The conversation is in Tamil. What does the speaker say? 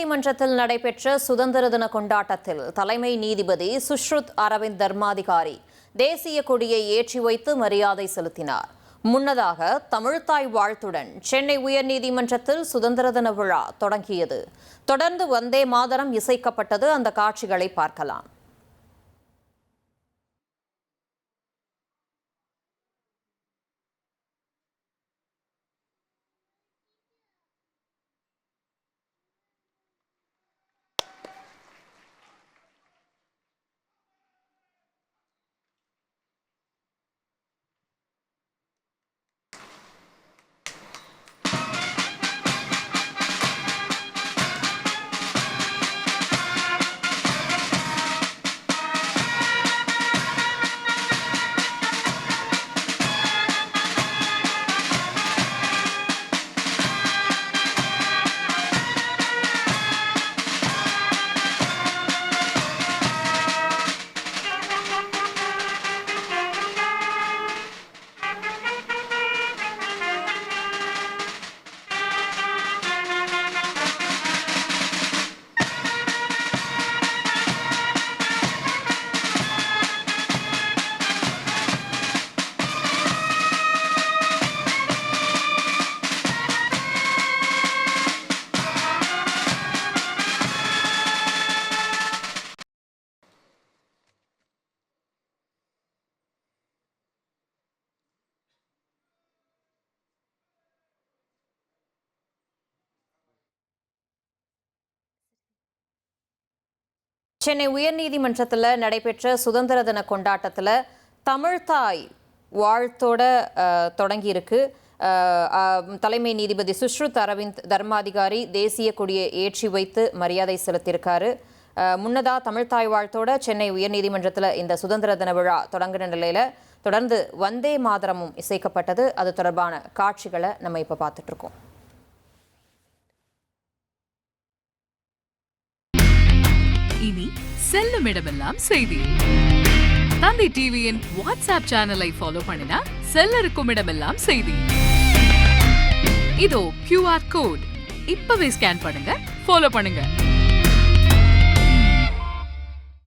உயர்நீதிமன்றத்தில் நடைபெற்ற சுதந்திர தின கொண்டாட்டத்தில் தலைமை நீதிபதி சுஷ்ருத் அரவிந்த் தர்மாதிகாரி தேசிய கொடியை ஏற்றி வைத்து மரியாதை செலுத்தினார். முன்னதாக தமிழ்த்தாய் வாழ்த்துடன் சென்னை உயர்நீதிமன்றத்தில் சுதந்திர தின விழா தொடங்கியது. தொடர்ந்து வந்தே மாதரம் இசைக்கப்பட்டது. அந்த காட்சிகளை பார்க்கலாம். சென்னை உயர்நீதிமன்றத்தில் நடைபெற்ற சுதந்திர தின கொண்டாட்டத்தில் தமிழ்த்தாய் வாழ்த்தோட தொடங்கியிருக்கு. தலைமை நீதிபதி சுஷ்ருத் அரவிந்த் தர்மாதிகாரி தேசிய கொடியை ஏற்றி வைத்து மரியாதை செலுத்தியிருக்காரு. முன்னதாக தமிழ்த்தாய் வாழ்த்தோட சென்னை உயர்நீதிமன்றத்தில் இந்த சுதந்திர தின விழா தொடங்கின நிலையில் தொடர்ந்து வந்தே மாதரமும் இசைக்கப்பட்டது. அது தொடர்பான காட்சிகளை நம்ம இப்போ பார்த்துட்டு இருக்கோம். இனி செல்லும் இடமெல்லாம் செய்தி. தந்தை டிவியின் வாட்ஸ்அப் சேனலை ஃபாலோ பண்ணினா செல்ல இருக்கும் இடமெல்லாம் செய்தி. இதோ QR கோட் இப்பவே ஸ்கேன் பண்ணுங்க, ஃபாலோ பண்ணுங்க.